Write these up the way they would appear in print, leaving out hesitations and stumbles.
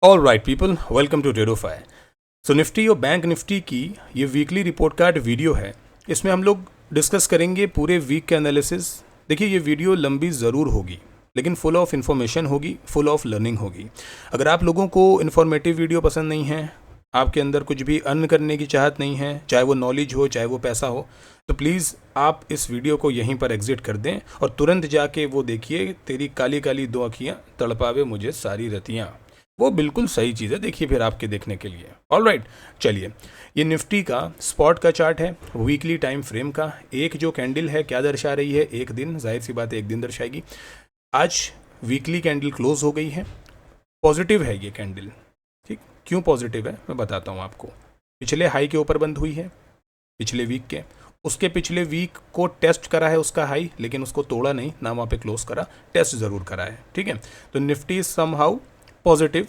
All right people, welcome to Tradofy. So Nifty और bank Nifty की ये वीकली रिपोर्ट कार्ड वीडियो है। इसमें हम लोग डिस्कस करेंगे पूरे वीक के एनालिसिस। देखिए, ये वीडियो लंबी ज़रूर होगी लेकिन फुल ऑफ इन्फॉर्मेशन होगी, फुल ऑफ लर्निंग होगी। अगर आप लोगों को इन्फॉर्मेटिव वीडियो पसंद नहीं है, आपके अंदर कुछ भी अर्न करने की चाहत नहीं है, चाहे वो नॉलेज हो चाहे वो पैसा हो, तो प्लीज़ आप इस वीडियो को यहीं पर एग्जिट कर दें और तुरंत जाके वो देखिए तेरी काली काली दो अखियाँ तड़पावे मुझे सारी रतियाँ। वो बिल्कुल सही चीज़ है, देखिए फिर आपके देखने के लिए। ऑल राइट, चलिए। ये निफ्टी का स्पॉट का चार्ट है, वीकली टाइम फ्रेम का। एक जो कैंडल है क्या दर्शा रही है? एक दिन, जाहिर सी बात है एक दिन दर्शाएगी। आज वीकली कैंडल क्लोज हो गई है, पॉजिटिव है ये कैंडल। ठीक, क्यों पॉजिटिव है मैं बताता हूँ आपको। पिछले हाई के ऊपर बंद हुई है, पिछले वीक के। उसके पिछले वीक को टेस्ट करा है उसका हाई, लेकिन उसको तोड़ा नहीं ना, वहाँ पे क्लोज करा, टेस्ट ज़रूर करा है। ठीक है, तो निफ्टी सम हाउ पॉजिटिव।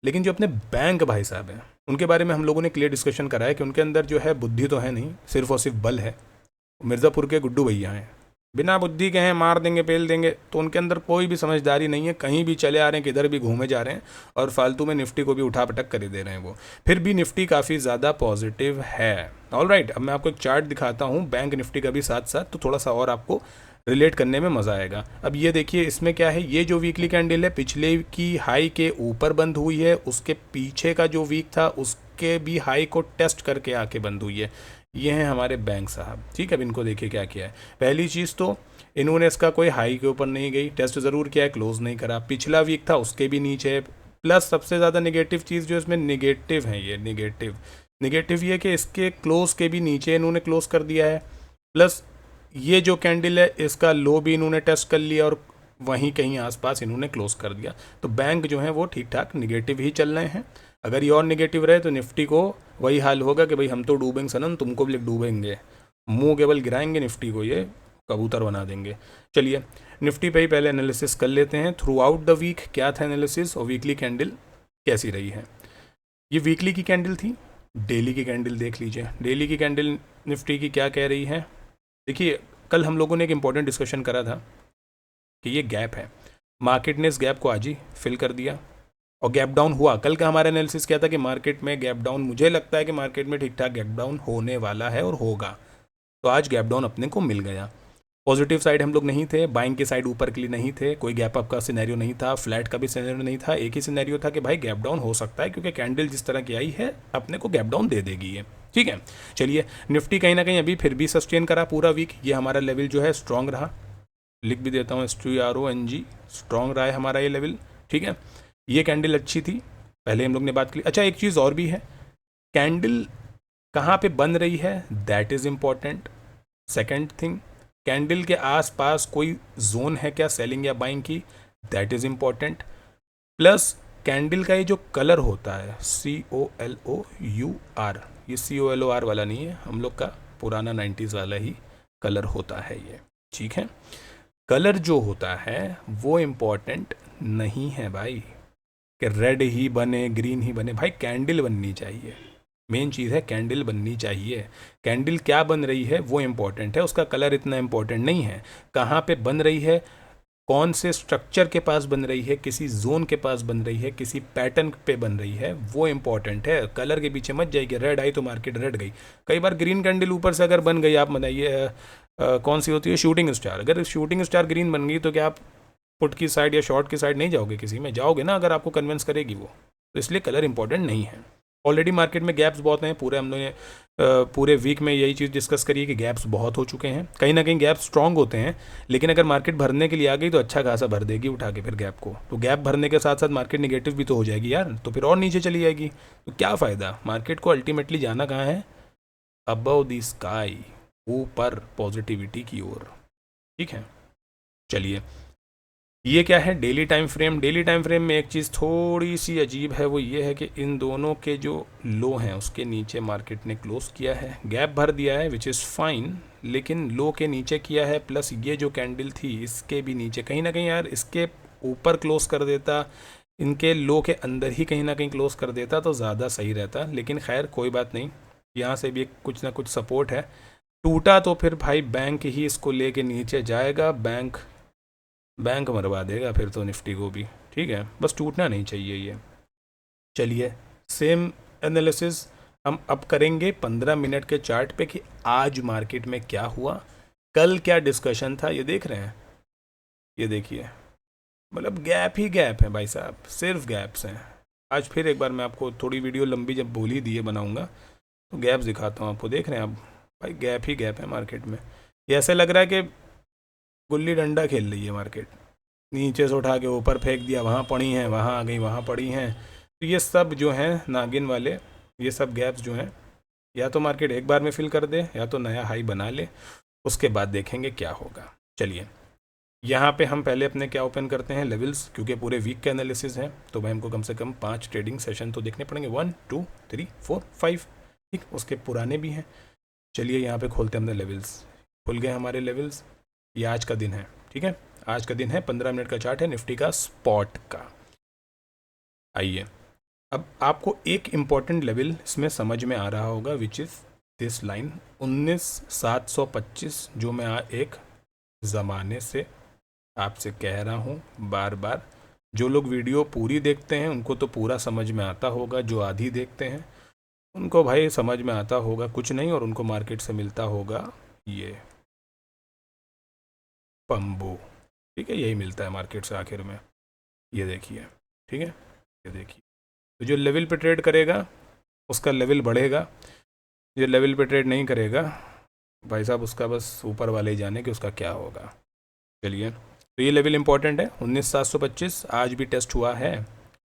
लेकिन जो अपने बैंक भाई साहब हैं उनके बारे में हम लोगों ने क्लियर डिस्कशन करा है कि उनके अंदर जो है बुद्धि तो है नहीं, सिर्फ और सिर्फ बल है। मिर्ज़ापुर के गुड्डू भैया हैं, बिना बुद्धि के हैं, मार देंगे पेल देंगे। तो उनके अंदर कोई भी समझदारी नहीं है, कहीं भी चले आ रहे हैं, किधर भी घूमे जा रहे हैं और फालतू में निफ्टी को भी उठा पटक कर ही दे रहे हैं वो। फिर भी निफ्टी काफ़ी ज़्यादा पॉजिटिव है। ऑल राइट, अब मैं आपको एक चार्ट दिखाता हूँ बैंक निफ्टी का भी साथ साथ, तो थोड़ा सा और आपको रिलेट करने में मज़ा आएगा। अब ये देखिए, इसमें क्या है, ये जो वीकली कैंडल है पिछले की हाई के ऊपर बंद हुई है, उसके पीछे का जो वीक था उसके भी हाई को टेस्ट करके आके बंद हुई है। ये हैं हमारे बैंक साहब। ठीक है, अब इनको देखिए क्या किया है। पहली चीज़ तो इन्होंने इसका कोई हाई के ऊपर नहीं गई, टेस्ट ज़रूर किया है, क्लोज नहीं करा। पिछला वीक था उसके भी नीचे है। प्लस सबसे ज़्यादा निगेटिव चीज़ जो इसमें निगेटिव है, ये निगेटिव ये कि इसके क्लोज के भी नीचे इन्होंने क्लोज कर दिया है। प्लस ये जो कैंडल है इसका लो भी इन्होंने टेस्ट कर लिया और वहीं कहीं आसपास इन्होंने क्लोज कर दिया। तो बैंक जो है वो ठीक ठाक निगेटिव ही चल रहे हैं। अगर ये और निगेटिव रहे तो निफ्टी को वही हाल होगा कि भाई हम तो डूबेंगे सनम, तुमको भी डूबेंगे, मुंह केवल गिराएंगे, निफ्टी को ये कबूतर बना देंगे। चलिए निफ्टी पे ही पहले एनालिसिस कर लेते हैं। थ्रू आउट द वीक क्या था एनालिसिस और वीकली कैंडल कैसी रही है। ये वीकली की कैंडल थी। डेली की कैंडल देख लीजिए, डेली की कैंडल निफ्टी की क्या कह रही है। देखिए, कल हम लोगों ने एक इंपॉर्टेंट डिस्कशन करा था कि ये गैप है, मार्केट ने इस गैप को आज ही फिल कर दिया और गैप डाउन हुआ। कल का हमारा एनालिसिस क्या था कि मार्केट में गैप डाउन, मुझे लगता है कि मार्केट में ठीक ठाक गैप डाउन होने वाला है और होगा। तो आज गैप डाउन अपने को मिल गया। पॉजिटिव साइड हम लोग नहीं थे, बाइंग की साइड ऊपर के लिए नहीं थे, कोई गैप अप का सिनेरियो नहीं था, फ्लैट का भी सिनेरियो नहीं था। एक ही सिनेरियो था कि भाई गैप डाउन हो सकता है क्योंकि कैंडल जिस तरह की आई है अपने को गैप डाउन दे देगी ये। ठीक है, चलिए निफ्टी कहीं ना कहीं अभी फिर भी सस्टेन करा पूरा वीक। ये हमारा लेवल जो है स्ट्रांग रहा, लिख भी देता हूँ STRONG, स्ट्रांग रहा है हमारा ये लेवल। ठीक है, ये कैंडल अच्छी थी, पहले हम लोग ने बात की। अच्छा, एक चीज़ और भी है, कैंडल कहाँ पे बन रही है that is important. Second thing, candle के आसपास कोई जोन है क्या सेलिंग या बाइंग की, that is important. Plus candle का ये जो कलर होता है COLOUR, ये COLOR वाला नहीं है, हम लोग का पुराना 90s वाला ही कलर होता है ये। ठीक है, कलर जो होता है वो इम्पॉर्टेंट नहीं है भाई कि रेड ही बने ग्रीन ही बने, भाई कैंडल बननी चाहिए। मेन चीज़ है कैंडल बननी चाहिए। कैंडल क्या बन रही है वो इम्पॉर्टेंट है, उसका कलर इतना इम्पॉर्टेंट नहीं है। कहाँ पे बन रही है, कौन से स्ट्रक्चर के पास बन रही है, किसी जोन के पास बन रही है, किसी पैटर्न पे बन रही है, वो इम्पॉर्टेंट है। कलर के पीछे मत जाइए, रेड आई तो मार्केट रेड गई। कई बार ग्रीन कैंडल ऊपर से अगर बन गई, आप बताइए कौन सी होती है, शूटिंग स्टार। अगर शूटिंग स्टार ग्रीन बन गई तो क्या आप पुट की साइड या शॉर्ट की साइड नहीं जाओगे, किसी में जाओगे ना अगर आपको कन्विंस करेगी वो। तो इसलिए कलर इंपॉर्टेंट नहीं है। ऑलरेडी मार्केट में गैप्स बहुत हैं, पूरे हम लोगों ने पूरे वीक में यही चीज़ डिस्कस करी है कि गैप्स बहुत हो चुके हैं। कहीं ना कहीं गैप स्ट्रांग होते हैं, लेकिन अगर मार्केट भरने के लिए आ गई तो अच्छा खासा भर देगी उठा के फिर गैप को। तो गैप भरने के साथ साथ मार्केट निगेटिव भी तो हो जाएगी यार, तो फिर और नीचे चली जाएगी। तो क्या फ़ायदा, मार्केट को अल्टीमेटली जाना कहाँ है, अबव द स्काई, ऊपर पॉजिटिविटी की ओर। ठीक है, चलिए ये क्या है, daily time frame. Daily time frame में एक चीज़ थोड़ी सी अजीब है, वो ये है कि इन दोनों के जो लो हैं उसके नीचे मार्केट ने क्लोज किया है, गैप भर दिया है विच इज़ फाइन, लेकिन लो के नीचे किया है। प्लस ये जो कैंडल थी इसके भी नीचे, कहीं ना कहीं यार इसके ऊपर क्लोज कर देता, इनके लो के अंदर ही कहीं ना कहीं क्लोज कर देता तो ज़्यादा सही रहता। लेकिन खैर कोई बात नहीं, यहाँ से भी एक कुछ ना कुछ सपोर्ट है। टूटा तो फिर भाई बैंक ही इसको लेके नीचे जाएगा, बैंक मरवा देगा फिर तो निफ्टी को भी। ठीक है, बस टूटना नहीं चाहिए ये। चलिए सेम एनालिसिस हम अब करेंगे 15 मिनट के चार्ट पे कि आज मार्केट में क्या हुआ, कल क्या डिस्कशन था। ये देख रहे हैं, ये देखिए, मतलब गैप ही गैप है भाई साहब, सिर्फ गैप्स हैं। आज फिर एक बार मैं आपको थोड़ी वीडियो लंबी जब बोल ही दिए बनाऊंगा तो गैप्स दिखाता हूँ आपको। देख रहे हैं आप भाई, गैप ही गैप है मार्केट में। ये ऐसे लग रहा है कि गुल्ली डंडा खेल रही है मार्केट, नीचे से उठा के ऊपर फेंक दिया, वहाँ पड़ी हैं, वहाँ आ गई, वहाँ पड़ी हैं। तो ये सब जो हैं नागिन वाले, ये सब गैप्स जो हैं, या तो मार्केट एक बार में फिल कर दे या तो नया हाई बना ले, उसके बाद देखेंगे क्या होगा। चलिए यहाँ पे हम पहले अपने क्या ओपन करते हैं, लेवल्स, क्योंकि पूरे वीक के एनालिसिस है तो भाई हमको कम से कम 5 ट्रेडिंग सेशन तो देखने पड़ेंगे, 1 2 3 4 5, ठीक, उसके पुराने भी हैं। चलिए यहाँ पे खोलते हैं हमने लेवल्स, खुल गए हमारे लेवल्स। ये आज का दिन है, ठीक है, आज का दिन है, 15 मिनट का चार्ट है निफ्टी का स्पॉट का। आइए अब आपको एक इम्पॉर्टेंट लेवल इसमें समझ में आ रहा होगा, विच इज़ दिस लाइन 19,725, जो मैं एक ज़माने से आपसे कह रहा हूँ बार बार। जो लोग वीडियो पूरी देखते हैं उनको तो पूरा समझ में आता होगा, जो आधी देखते हैं उनको भाई समझ में आता होगा कुछ नहीं, और उनको मार्केट से मिलता होगा ये पंबो, ठीक है, यही मिलता है मार्केट से आखिर में। ये देखिए, ठीक है, ये देखिए, तो जो लेवल पे ट्रेड करेगा उसका लेवल बढ़ेगा, जो लेवल पे ट्रेड नहीं करेगा भाई साहब उसका बस ऊपर वाले ही जाने कि उसका क्या होगा। चलिए, तो ये लेवल इंपॉर्टेंट है 19,725, आज भी टेस्ट हुआ है,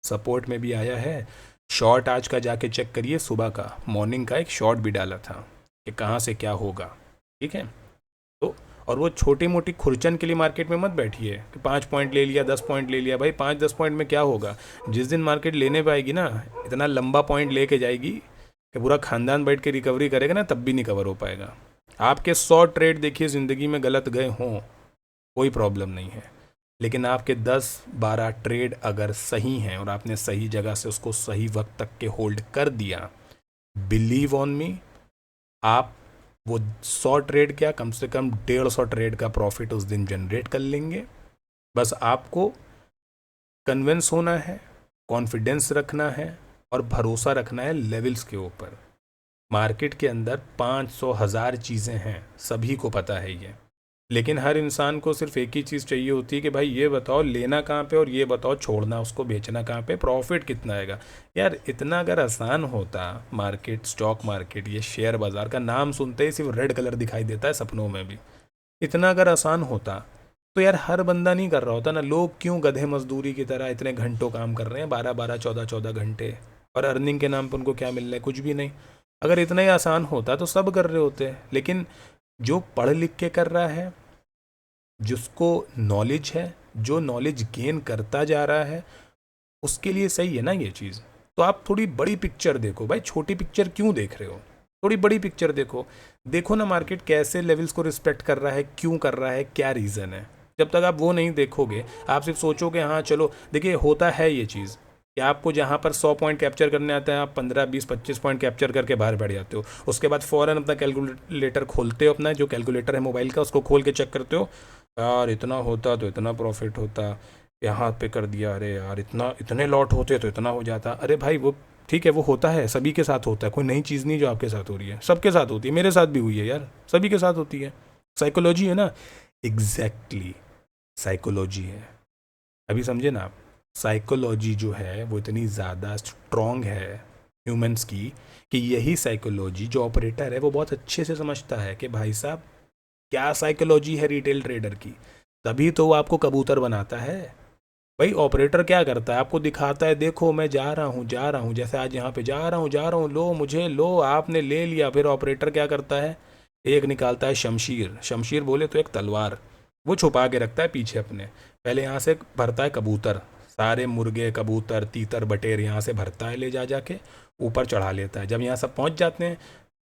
सपोर्ट में भी आया है। शॉर्ट आज का जाके चेक करिए, सुबह का मॉर्निंग का एक शॉर्ट भी डाला था कि कहाँ से क्या होगा, ठीक है। तो और वो छोटी मोटी खुरचन के लिए मार्केट में मत बैठिए कि 5 पॉइंट ले लिया, 10 पॉइंट ले लिया। भाई 5-10 पॉइंट में क्या होगा, जिस दिन मार्केट लेने पे आएगी ना, इतना लंबा पॉइंट लेके जाएगी कि पूरा खानदान बैठ के रिकवरी करेगा ना, तब भी नहीं कवर हो पाएगा। आपके 100 ट्रेड देखिए ज़िंदगी में गलत गए हों, कोई प्रॉब्लम नहीं है, लेकिन आपके 10-12 ट्रेड अगर सही हैं और आपने सही जगह से उसको सही वक्त तक के होल्ड कर दिया, बिलीव ऑन मी, आप वो 100 ट्रेड क्या, कम से कम 150 ट्रेड का प्रॉफिट उस दिन जनरेट कर लेंगे। बस आपको कन्विंस होना है, कॉन्फिडेंस रखना है और भरोसा रखना है लेवल्स के ऊपर। मार्केट के अंदर 500,000 चीज़ें हैं, सभी को पता है ये, लेकिन हर इंसान को सिर्फ एक ही चीज़ चाहिए होती है कि भाई ये बताओ लेना कहाँ पे और ये बताओ छोड़ना, उसको बेचना कहाँ पे, प्रॉफिट कितना आएगा। यार इतना अगर आसान होता मार्केट, स्टॉक मार्केट, ये शेयर बाज़ार का नाम सुनते ही सिर्फ रेड कलर दिखाई देता है सपनों में भी, इतना अगर आसान होता तो यार हर बंदा नहीं कर रहा होता ना। लोग क्यों गधे मजदूरी की तरह इतने घंटों काम कर रहे हैं, 12-12 14-14 घंटे, और अर्निंग के नाम पर उनको क्या मिल रहा है, कुछ भी नहीं। अगर इतना ही आसान होता तो सब कर रहे होते, लेकिन जो पढ़ लिख के कर रहा है, जिसको नॉलेज है, जो नॉलेज गेन करता जा रहा है, उसके लिए सही है ना ये चीज़। तो आप थोड़ी बड़ी पिक्चर देखो भाई, छोटी पिक्चर क्यों देख रहे हो, थोड़ी बड़ी पिक्चर देखो। देखो ना मार्केट कैसे लेवल्स को रिस्पेक्ट कर रहा है, क्यों कर रहा है, क्या रीज़न है। जब तक आप वो नहीं देखोगे, आप सिर्फ सोचोगे हाँ चलो, देखिए होता है ये चीज़ कि आपको जहाँ पर 100 पॉइंट कैप्चर करने आता है, आप 15 20 25 पॉइंट कैप्चर करके बाहर बैठ जाते हो। उसके बाद फ़ौरन अपना कैलकुलेटर खोलते हो, अपना जो कैलकुलेटर है मोबाइल का उसको खोल के चेक करते हो, यार इतना होता तो इतना प्रॉफिट होता, यहाँ पे कर दिया, अरे यार इतना, इतने लॉट होते तो इतना हो जाता। अरे भाई वो ठीक है, वो होता है, सभी के साथ होता है, कोई नई चीज़ नहीं जो आपके साथ हो रही है, सबके साथ होती है, मेरे साथ भी हुई है यार, सभी के साथ होती है। साइकोलॉजी है ना, एग्जैक्टली साइकोलॉजी है। अभी समझे ना आप, साइकोलॉजी जो है वो इतनी ज़्यादा स्ट्रॉन्ग है ह्यूमंस की, कि यही साइकोलॉजी जो ऑपरेटर है वो बहुत अच्छे से समझता है कि भाई साहब क्या साइकोलॉजी है रिटेल ट्रेडर की, तभी तो वो आपको कबूतर बनाता है। भाई ऑपरेटर क्या करता है, आपको दिखाता है देखो मैं जा रहा हूँ जा रहा हूँ, जैसे आज यहाँ पे जा रहा हूँ, लो मुझे लो, आपने ले लिया। फिर ऑपरेटर क्या करता है, एक निकालता है शमशीर, शमशीर बोले तो एक तलवार, वो छुपा के रखता है पीछे अपने। पहले यहाँ से भरता है कबूतर, सारे मुर्गे कबूतर तीतर बटेर यहाँ से भरता है, ले जा जाके ऊपर चढ़ा लेता है। जब यहाँ सब पहुँच जाते हैं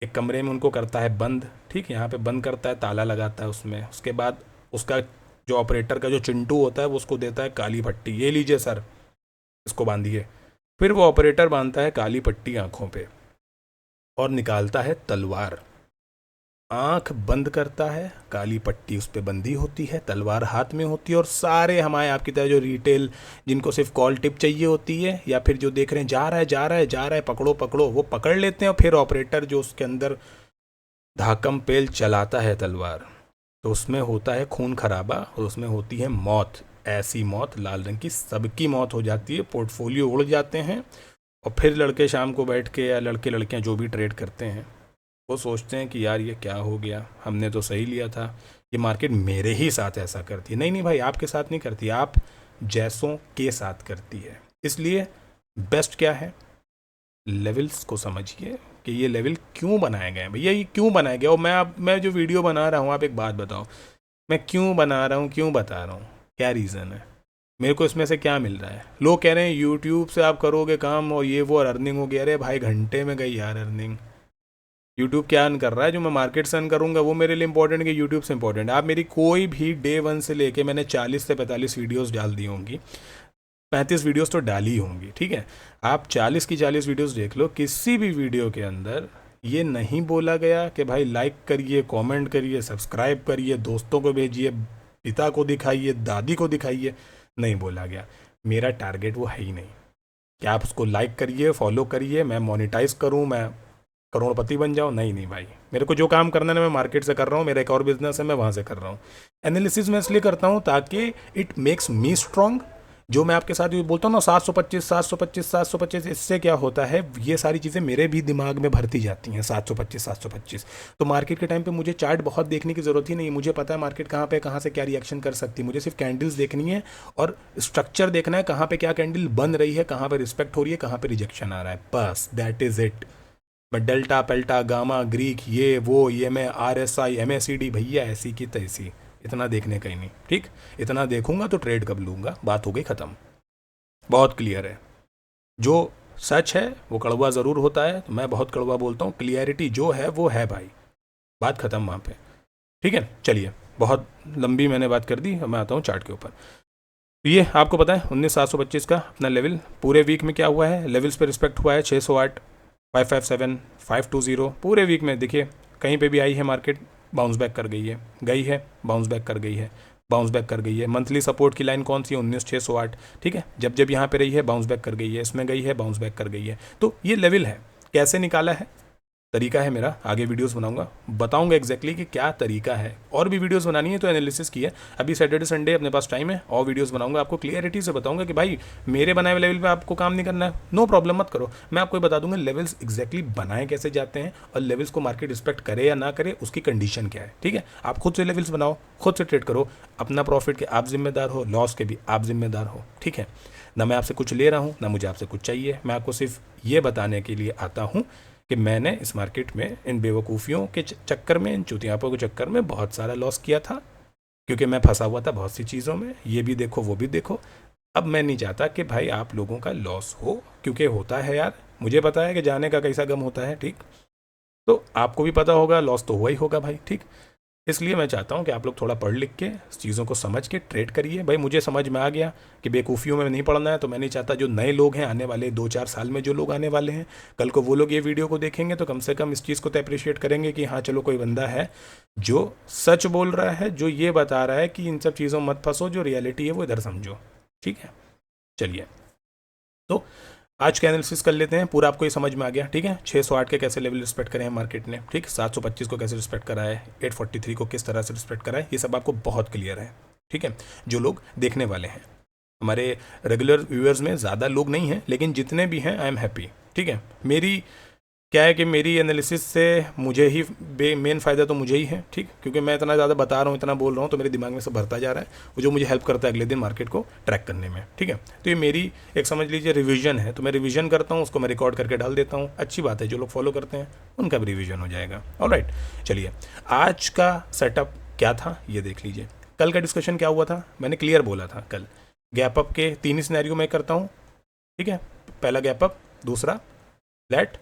एक कमरे में, उनको करता है बंद, ठीक, यहाँ पे बंद करता है, ताला लगाता है उसमें। उसके बाद उसका जो ऑपरेटर का जो चिंटू होता है वो उसको देता है काली पट्टी, ये लीजिए सर इसको बांधिए। फिर वो ऑपरेटर बांधता है काली पट्टी आंखों पे और निकालता है तलवार। आंख बंद करता है, काली पट्टी उस पर बंधी होती है, तलवार हाथ में होती है, और सारे हमारे आपकी तरह जो रिटेल जिनको सिर्फ कॉल टिप चाहिए होती है, या फिर जो देख रहे हैं जा रहा है जा रहा है जा रहा है पकड़ो पकड़ो, वो पकड़ लेते हैं। और फिर ऑपरेटर जो उसके अंदर धाकम पेल चलाता है तलवार, तो उसमें होता है खून खराबा और उसमें होती है मौत। ऐसी मौत लाल रंग की सबकी मौत हो जाती है, पोर्टफोलियो उड़ जाते हैं। और फिर लड़के शाम को बैठ के, या लड़के लड़कियां जो भी ट्रेड करते हैं, वो सोचते हैं कि यार ये क्या हो गया, हमने तो सही लिया था, ये मार्केट मेरे ही साथ ऐसा करती है। नहीं नहीं भाई, आपके साथ नहीं करती, आप जैसों के साथ करती है। इसलिए बेस्ट क्या है, लेवल्स को समझिए कि ये लेवल क्यों बनाए गए हैं भैया, ये क्यों बनाए गए। और मैं जो वीडियो बना रहा हूँ, आप एक बात बताओ, मैं क्यों बना रहा हूँ, क्यों बता रहा हूँ, क्या रीज़न है, मेरे को इसमें से क्या मिल रहा है। लोग कह रहे हैं यूट्यूब से आप करोगे काम और ये वो और अर्निंग हो गया। अरे भाई घंटे में गई यार अर्निंग। यूट्यूब क्या अर्न कर रहा है, जो मैं मार्केट से अर्न करूँगा वो मेरे लिए इंपॉर्टेंट है कि यूट्यूब से इंपॉर्टेंट है। आप मेरी कोई भी डे 1 से लेके मैंने 40 से 45 वीडियोस डाल दी होंगी, 35 वीडियोस तो डाली होंगी, ठीक है। आप 40 की 40 वीडियोस देख लो, किसी भी वीडियो के अंदर ये नहीं बोला गया कि भाई लाइक करिए, कमेंट करिए, सब्सक्राइब करिए, दोस्तों को भेजिए, पिता को दिखाइए, दादी को दिखाइए, नहीं बोला गया। मेरा टारगेट वो है ही नहीं कि आप उसको लाइक करिए, फॉलो करिए, मैं मोनेटाइज करूँ, मैं करोड़पति बन जाओ। नहीं नहीं भाई, मेरे को जो काम करना है मैं मार्केट से कर रहा हूँ, मेरा एक और बिजनेस है मैं वहाँ से कर रहा हूँ। एनालिसिस मैं इसलिए करता हूँ ताकि इट मेक्स मी स्ट्रांग। जो मैं आपके साथ ये बोलता हूँ ना 725 725 725, इससे क्या होता है, ये सारी चीज़ें मेरे भी दिमाग में भरती जाती हैं। 725 725, तो मार्केट के टाइम पे मुझे चार्ट बहुत देखने की ज़रूरत ही नहीं, मुझे पता है मार्केट कहाँ पे कहाँ से क्या रिएक्शन कर सकती है। मुझे सिर्फ कैंडल्स देखनी है और स्ट्रक्चर देखना है, कहाँ पे क्या कैंडल बन रही है, कहाँ पे रिस्पेक्ट हो रही है, कहाँ पे रिजेक्शन आ रहा है, बस दैट इज़ इट। मैं डेल्टा पेल्टा गामा ग्रीक ये वो ये मैं RSI MACD भैया ऐसी की तैसी, इतना देखने का ही नहीं, ठीक। इतना देखूंगा तो ट्रेड कब लूंगा, बात हो गई ख़त्म। बहुत क्लियर है, जो सच है वो कड़वा ज़रूर होता है, तो मैं बहुत कड़वा बोलता हूँ, क्लियरिटी जो है वो है भाई, बात ख़त्म वहाँ पे, ठीक है। चलिए बहुत लंबी मैंने बात कर दी, अब मैं आता हूँ चार्ट के ऊपर। ये आपको पता है 19,725 का अपना लेवल पूरे वीक में क्या हुआ है, लेवल्स पे रिस्पेक्ट हुआ है 608, 557, 520, पूरे वीक में देखिए कहीं पे भी आई है मार्केट, बाउंस बैक कर गई है, गई है, बाउंस बैक कर गई है, बाउंस बैक कर गई है। मंथली सपोर्ट की लाइन कौन सी है, 19,608, ठीक है। जब जब यहाँ पे रही है बाउंस बैक कर गई है, इसमें गई है बाउंस बैक कर गई है। तो ये लेवल है, कैसे निकाला है, तरीका है मेरा, आगे वीडियोस बनाऊंगा, बताऊंगा एग्जैक्टली कि क्या तरीका है। और भी वीडियोस बनानी है तो एनालिसिस की है, अभी सैटरडे संडे अपने पास टाइम है, और वीडियोस बनाऊंगा, आपको क्लियरिटी से बताऊंगा कि भाई मेरे बनाए हुए लेवल पे आपको काम नहीं करना है, नो प्रॉब्लम, मत करो। मैं आपको बता दूंगा लेवल्स एग्जैक्टली बनाए कैसे जाते हैं, और लेवल्स को मार्केट रिस्पेक्ट करे या ना करे उसकी कंडीशन क्या है, ठीक है। आप खुद से लेवल्स बनाओ, खुद से ट्रेड करो, अपना प्रॉफिट के आप जिम्मेदार हो, लॉस के भी आप जिम्मेदार हो, ठीक है। ना मैं आपसे कुछ ले रहा हूँ, ना मुझे आपसे कुछ चाहिए, मैं आपको सिर्फ ये बताने के लिए आता हूँ कि मैंने इस मार्केट में इन बेवकूफ़ियों के चक्कर में, इन चुतियापों के चक्कर में बहुत सारा लॉस किया था, क्योंकि मैं फंसा हुआ था बहुत सी चीज़ों में, ये भी देखो वो भी देखो। अब मैं नहीं चाहता कि भाई आप लोगों का लॉस हो, क्योंकि होता है यार, मुझे पता है कि जाने का कैसा गम होता है, ठीक। तो आपको भी पता होगा लॉस तो हुआ ही होगा भाई, ठीक। इसलिए मैं चाहता हूँ कि आप लोग थोड़ा पढ़ लिख के चीज़ों को समझ के ट्रेड करिए। भाई मुझे समझ में आ गया कि बेवकूफ़ियों में नहीं पढ़ना है, तो मैं नहीं चाहता जो नए लोग हैं आने वाले 2-4 साल में जो लोग आने वाले हैं, कल को वो लोग ये वीडियो को देखेंगे तो कम से कम इस चीज़ को तो अप्रिशिएट करेंगे कि हाँ चलो कोई बंदा है जो सच बोल रहा है, जो ये बता रहा है कि इन सब चीज़ों मत फंसो, जो रियलिटी है वो इधर समझो, ठीक है। चलिए तो आज का एनालिसिस कर लेते हैं, पूरा आपको ये समझ में आ गया, ठीक है। 608 के कैसे लेवल रिस्पेक्ट करें हैं मार्केट ने, ठीक। 725 को कैसे रिस्पेक्ट करा है, 843 को किस तरह से रिस्पेक्ट करा है, ये सब आपको बहुत क्लियर है, ठीक है। जो लोग देखने वाले हैं, हमारे रेगुलर व्यूअर्स में ज़्यादा लोग नहीं हैं, लेकिन जितने भी हैं आई एम हैप्पी, ठीक है। मेरी क्या है कि मेरी एनालिसिस से मुझे ही मेन फ़ायदा तो मुझे ही है, ठीक, क्योंकि मैं इतना ज़्यादा बता रहा हूँ, इतना बोल रहा हूँ, तो मेरे दिमाग में सब भरता जा रहा है, वो जो मुझे हेल्प करता है अगले दिन मार्केट को ट्रैक करने में, ठीक है। तो ये मेरी एक समझ लीजिए रिवीजन है, तो मैं रिवीजन करता हूँ, उसको मैं रिकॉर्ड करके डाल देता हूँ, अच्छी बात है, जो लोग फॉलो करते हैं उनका भी रिवीजन हो जाएगा। ऑलराइट, चलिए आज का सेटअप क्या था ये देख लीजिए। कल का डिस्कशन क्या हुआ था, मैंने क्लियर बोला था कल गैप अप के 3 ही सिनेरियो में करता हूँ, ठीक है। पहला गैप अप, दूसरा फ्लैट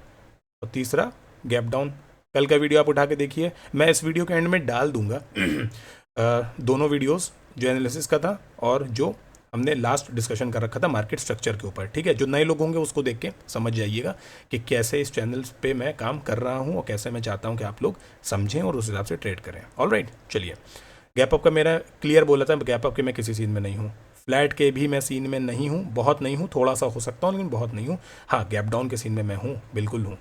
और तीसरा गैप डाउन। कल का वीडियो आप उठा के देखिए, मैं इस वीडियो के एंड में डाल दूंगा दोनों वीडियोस, जो एनालिसिस का था और जो हमने लास्ट डिस्कशन कर रखा था मार्केट स्ट्रक्चर के ऊपर, ठीक है। जो नए लोग होंगे उसको देख के समझ जाइएगा कि कैसे इस चैनल पे मैं काम कर रहा हूँ और कैसे मैं चाहता हूँ कि आप लोग समझें और उस हिसाब से ट्रेड करें। ऑलराइट, चलिए। गैप अप का मेरा क्लियर बोला था, गैप अप के मैं किसी सीन में नहीं हूँ, फ्लैट के भी मैं सीन में नहीं हूँ, बहुत नहीं हूँ, थोड़ा सा हो सकता हूँ लेकिन बहुत नहीं हूँ। हाँ, गैप डाउन के सीन में मैं हूँ, बिल्कुल हूँ,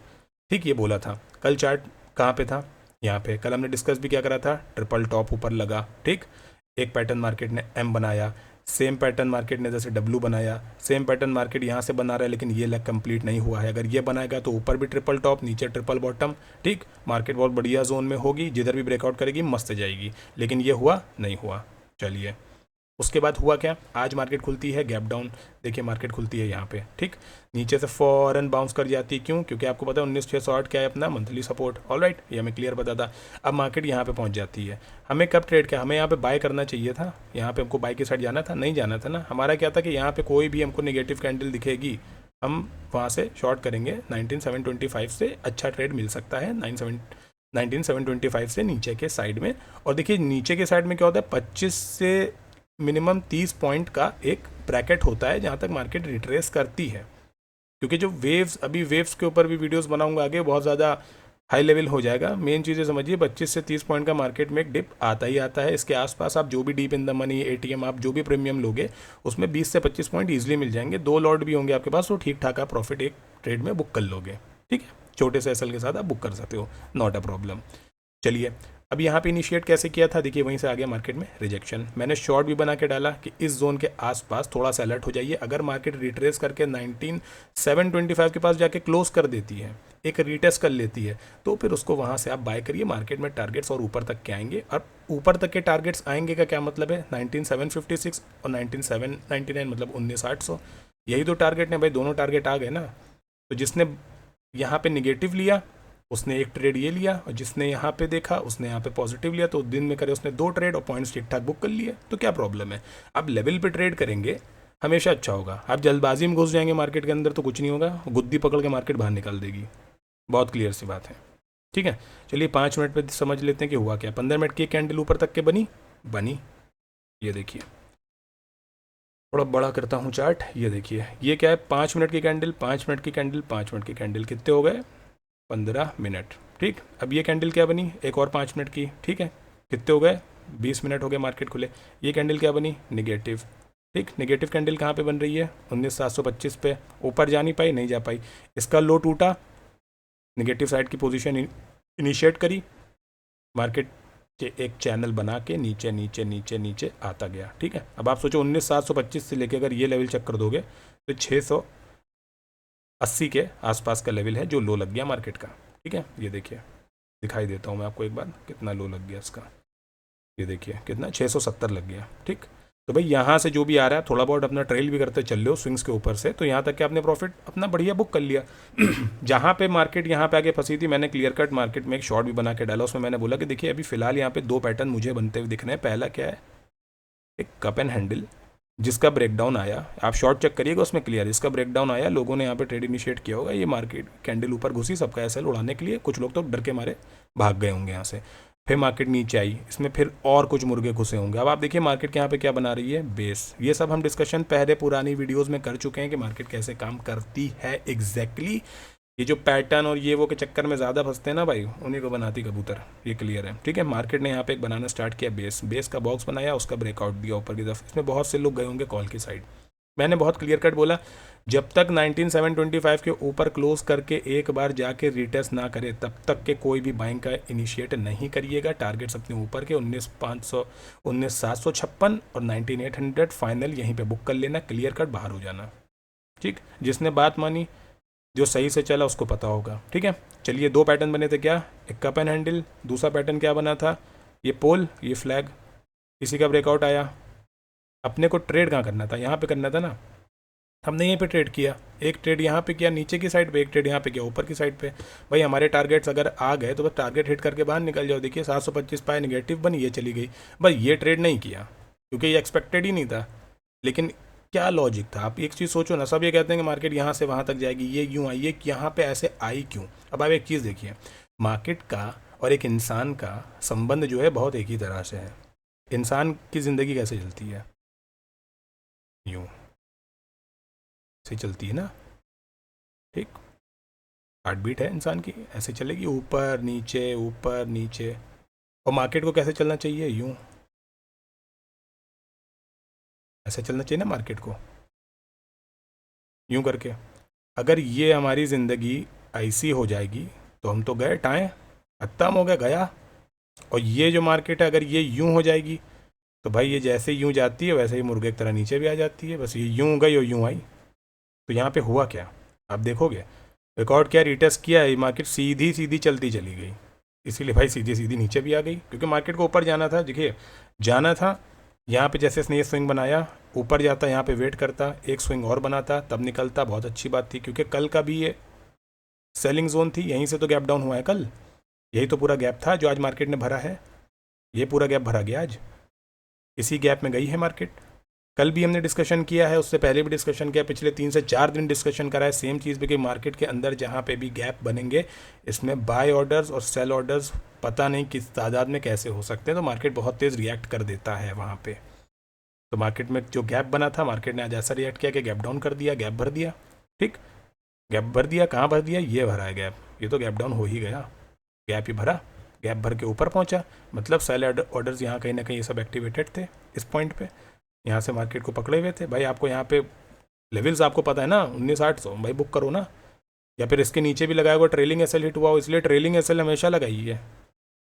ठीक। ये बोला था। कल चार्ट कहाँ पे था, यहाँ पे। कल हमने डिस्कस भी क्या करा था, ट्रिपल टॉप ऊपर लगा, ठीक। एक पैटर्न मार्केट ने एम बनाया, सेम पैटर्न मार्केट ने जैसे डब्लू बनाया, सेम पैटर्न मार्केट यहाँ से बना रहा है लेकिन ये लेग कंप्लीट नहीं हुआ है। अगर ये बनाएगा तो ऊपर भी ट्रिपल टॉप, नीचे ट्रिपल बॉटम, ठीक। मार्केट बहुत बढ़िया जोन में होगी, जिधर भी ब्रेकआउट करेगी मस्त जाएगी, लेकिन ये हुआ नहीं हुआ। चलिए, उसके बाद हुआ क्या, आज मार्केट खुलती है गैप डाउन। देखिए मार्केट खुलती है यहाँ पे, ठीक। नीचे से फॉरन बाउंस कर जाती है, क्यों, क्योंकि आपको पता है 19,608 क्या है अपना मंथली सपोर्ट। ऑलराइट, ये हमें क्लियर पता था। अब मार्केट यहाँ पे पहुँच जाती है, हमें कब ट्रेड किया, हमें यहाँ पे बाय करना चाहिए था, यहाँ पे हमको बाय की साइड जाना था, नहीं जाना था ना। हमारा क्या था कि यहाँ पे कोई भी हमको नेगेटिव कैंडल दिखेगी हम वहाँ से शॉर्ट करेंगे। 19,725 से अच्छा ट्रेड मिल सकता है 19,725 से नीचे के साइड में। और देखिए नीचे के साइड में क्या होता है, 25 से मिनिमम 30 पॉइंट का एक ब्रैकेट होता है जहाँ तक मार्केट रिट्रेस करती है। क्योंकि जो वेव्स, अभी वेव्स के ऊपर भी वीडियोस बनाऊंगा आगे, बहुत ज़्यादा हाई लेवल हो जाएगा। मेन चीज़ें समझिए, 25 से 30 पॉइंट का मार्केट में एक डिप आता ही आता है। इसके आसपास आप जो भी deep in the money, ATM, आप जो भी प्रीमियम लोगे उसमें 20 से 25 पॉइंट ईजिली मिल जाएंगे। 2 लॉट भी होंगे आपके पास तो ठीक ठाक आप प्रॉफिट एक ट्रेड में बुक कर लोगे, ठीक है। छोटे से एसएल के साथ आप बुक कर सकते हो, नॉट अ प्रॉब्लम। चलिए, अब यहाँ पे इनिशिएट कैसे किया था, देखिए वहीं से आ गया मार्केट में रिजेक्शन। मैंने शॉर्ट भी बना के डाला कि इस जोन के आसपास थोड़ा सा अलर्ट हो जाइए। अगर मार्केट रिट्रेस करके 19,725 के पास जाके क्लोज कर देती है, एक रिटेस्ट कर लेती है, तो फिर उसको वहाँ से आप बाय करिए। मार्केट में टारगेट्स और ऊपर तक के आएंगे। और ऊपर तक के टारगेट्स आएंगे का क्या मतलब है, 19,756 और 19,799 मतलब 19,800, यही तो टारगेट ने भाई, दोनों टारगेट आ गए ना। तो जिसने यहाँ पे निगेटिव लिया उसने एक ट्रेड ये लिया, और जिसने यहाँ पे देखा उसने यहाँ पे पॉजिटिव लिया, तो दिन में करे उसने 2 ट्रेड और पॉइंट्स ठीक ठाक बुक कर लिए, तो क्या प्रॉब्लम है। अब लेवल पे ट्रेड करेंगे हमेशा अच्छा होगा। आप जल्दबाजी में घुस जाएंगे मार्केट के अंदर तो कुछ नहीं होगा, गुद्दी पकड़ के मार्केट बाहर निकाल देगी। बहुत क्लियर सी बात है, ठीक है। चलिए 5 मिनट पे समझ लेते हैं कि हुआ क्या। 15 मिनट की कैंडल ऊपर तक के बनी, ये देखिए, थोड़ा बड़ा करता हूँ चार्ट, ये देखिए ये क्या है, 5 मिनट की कैंडल, 5 मिनट की कैंडल, 5 मिनट की कैंडल, कितने हो गए, 15 मिनट, ठीक। अब ये कैंडल क्या बनी, एक और 5 मिनट की, ठीक है, कितने हो गए, 20 मिनट हो गए मार्केट खुले। ये कैंडल क्या बनी, निगेटिव, ठीक। निगेटिव कैंडल कहाँ पे बन रही है, 19,725 पे, ऊपर जा नहीं पाई, नहीं जा पाई। इसका लो टूटा, निगेटिव साइड की पोजीशन इनिशिएट करी, मार्केट के एक चैनल बना के नीचे नीचे नीचे नीचे आता गया, ठीक है। अब आप सोचो 19,725 से लेके अगर ये लेवल चेक कर दोगे तो 680 के आसपास का लेवल है जो लो लग गया मार्केट का, ठीक है। ये देखिए, दिखाई देता हूँ मैं आपको एक बार कितना लो लग गया इसका, ये देखिए कितना, 670 लग गया, ठीक। तो भाई यहाँ से जो भी आ रहा है थोड़ा बहुत अपना ट्रेल भी करते चल लो स्विंग्स के ऊपर से, तो यहाँ तक कि आपने प्रॉफिट अपना बढ़िया बुक कर लिया। जहाँ पे मार्केट यहाँ पे आके फंसी थी, मैंने क्लियर कट मार्केट में एक शॉर्ट भी बना के डाला। उसमें मैंने बोला कि देखिए अभी फिलहाल यहाँ पे 2 पैटर्न मुझे बनते हुए दिख रहे हैं। पहला क्या है, एक कप एंड हैंडल जिसका ब्रेकडाउन आया, आप शॉर्ट चेक करिएगा उसमें क्लियर, इसका ब्रेकडाउन आया, लोगों ने यहाँ पे ट्रेड इनिशिएट किया होगा, ये मार्केट कैंडल ऊपर घुसी, सबका एसएल उड़ाने के लिए, कुछ लोग तो डर के मारे भाग गए होंगे यहाँ से। फिर मार्केट नीचे आई, इसमें फिर और कुछ मुर्गे घुसे होंगे। अब आप देखिए मार्केट के यहाँ पे क्या बना रही है, बेस। ये सब हम डिस्कशन पहले पुरानी वीडियोस में कर चुके हैं कि मार्केट कैसे काम करती है एग्जैक्टली। ये जो पैटर्न और ये वो के चक्कर में ज़्यादा फंसते हैं ना भाई, उन्हीं को बनाती कबूतर, ये क्लियर है, ठीक है। मार्केट ने यहाँ पे एक बनाना स्टार्ट किया, बेस का बॉक्स बनाया, उसका ब्रेकआउट दिया ऊपर की तरफ। इसमें बहुत से लोग गए होंगे कॉल की साइड। मैंने बहुत क्लियर कट बोला, जब तक 19,725 के ऊपर क्लोज करके एक बार जाके रिटेस्ट ना करे तब तक के कोई भी बाइंग का इनिशिएट नहीं करिएगा। टारगेट्स अपने ऊपर के 19,500, 19,756 और 19,800 फाइनल यहीं पे बुक कर लेना, क्लियर कट बाहर हो जाना, ठीक। जिसने बात मानी, जो सही से चला उसको पता होगा, ठीक है। चलिए 2 पैटर्न बने थे, क्या, एक कप एंड हैंडल, दूसरा पैटर्न क्या बना था, ये पोल, ये फ्लैग, इसी का ब्रेकआउट आया। अपने को ट्रेड कहाँ करना था, यहाँ पे करना था ना, हमने यहीं पे ट्रेड किया। एक ट्रेड यहाँ पे किया नीचे की साइड पे, एक ट्रेड यहाँ पे किया ऊपर की साइड पे। भाई हमारे टारगेट्स अगर आ गए तो बस टारगेट हिट करके बाहर निकल जाओ। देखिए 725 पाए नेगेटिव बनी, ये चली गई। भाई ये ट्रेड नहीं किया क्योंकि ये एक्सपेक्टेड ही नहीं था, लेकिन क्या लॉजिक था। आप एक चीज़ सोचो ना, सब ये कहते हैं कि मार्केट यहाँ से वहाँ तक जाएगी, ये यूँ आई, ये यहाँ पे ऐसे आई क्यों। अब आप एक चीज़ देखिए, मार्केट का और एक इंसान का संबंध जो है बहुत एक ही तरह से है। इंसान की ज़िंदगी कैसे चलती है, यूँ ऐसे चलती है ना, ठीक, हार्ट बीट है इंसान की, ऐसे चलेगी ऊपर नीचे। और मार्केट को कैसे चलना चाहिए, यूँ, ऐसे चलना चाहिए ना मार्केट को, यूँ करके। अगर ये हमारी ज़िंदगी ऐसी हो जाएगी तो हम तो गए टाएं, खत्म हो गया, गया। और ये जो मार्केट है अगर ये यूँ हो जाएगी तो भाई ये जैसे यूँ जाती है वैसे ही मुर्गे की तरह नीचे भी आ जाती है, बस ये यूँ गई और यूँ आई। तो यहाँ पे हुआ क्या, आप देखोगे रिकॉर्ड क्या, रिटेस्ट किया है, मार्केट सीधी सीधी चलती चली गई, इसीलिए भाई सीधी सीधी नीचे भी आ गई, क्योंकि मार्केट को ऊपर जाना था। देखिए जाना था, यहाँ पे जैसे इसने ये स्विंग बनाया, ऊपर जाता, यहाँ पे वेट करता, एक स्विंग और बनाता, तब निकलता, बहुत अच्छी बात थी, क्योंकि कल का भी ये सेलिंग जोन थी, यहीं से तो गैप डाउन हुआ है कल, यही तो पूरा गैप था जो आज मार्केट ने भरा है, ये पूरा गैप भरा गया आज, इसी गैप में गई है मार्केट। कल भी हमने डिस्कशन किया है, उससे पहले भी डिस्कशन किया, पिछले 3 से 4 दिन डिस्कशन करा है सेम चीज़ पे कि मार्केट के अंदर जहाँ पे भी गैप बनेंगे इसमें बाय ऑर्डर्स और सेल ऑर्डर्स पता नहीं किस तादाद में कैसे हो सकते हैं, तो मार्केट बहुत तेज़ रिएक्ट कर देता है वहाँ पे। तो मार्केट में जो गैप बना था, मार्केट ने आज ऐसा रिएक्ट किया कि गैप डाउन कर दिया, गैप भर दिया, ठीक, गैप भर दिया, कहाँ भर दिया, ये भरा है गैप, ये तो गैप डाउन हो ही गया, गैप ही भरा, गैप भर के ऊपर पहुंचा, मतलब सेल ऑर्डर्स यहाँ कहीं ना कहीं ये सब एक्टिवेटेड थे इस पॉइंट पे, यहाँ से मार्केट को पकड़े हुए थे। भाई आपको यहाँ पे लेवल्स आपको पता है ना, 19,800 भाई बुक करो ना, या फिर इसके नीचे भी लगाया हुआ ट्रेलिंग एसएल हिट हुआ हो, इसलिए ट्रेलिंग एसएल हमेशा लगाई है,